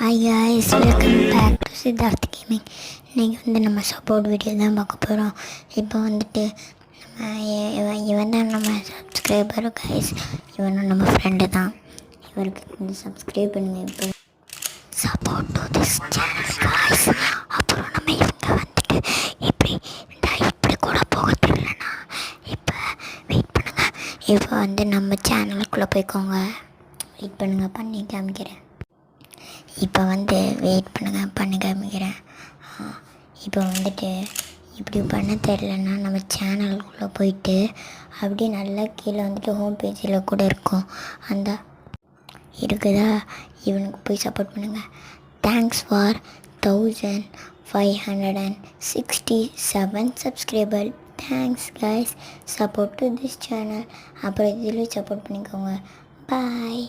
Hi guys, welcome back to Siddharth gaming. இன்றைக்கி நம்ம support video தான் பார்க்க போகிறோம். இப்போ இவன் தான் நம்ம சப்ஸ்கிரைபர் கைஸ். இவனும் நம்ம ஃப்ரெண்டு தான். இவருக்கு சப்ஸ்கிரைப் பண்ணுங்கள். இப்போ support to this channel guys. அப்புறம் நம்ம இவங்க இப்படி கூட போக தெரியலண்ணா. இப்போ வெயிட் பண்ணுங்கள். இப்போ நம்ம சேனலுக்குள்ளே போய்க்கோங்க. வெயிட் பண்ணுங்கள், பண்ணி காமிக்கிறேன். இப்போ வெயிட் பண்ணி காமிக்கிறேன். இப்போ இப்படி பண்ண தெரிலன்னா நம்ம சேனலுக்குள்ளே போயிட்டு அப்படியே நல்லா கீழே ஹோம் பேஜில் கூட இருக்கும். அந்த இருக்குதா, இவனுக்கு போய் சப்போர்ட் பண்ணுங்கள். Thanks for 1567 subscriber. Thanks guys, support to this channel. அப்புறம் இதில் சப்போர்ட் பண்ணிக்கோங்க. பாய்.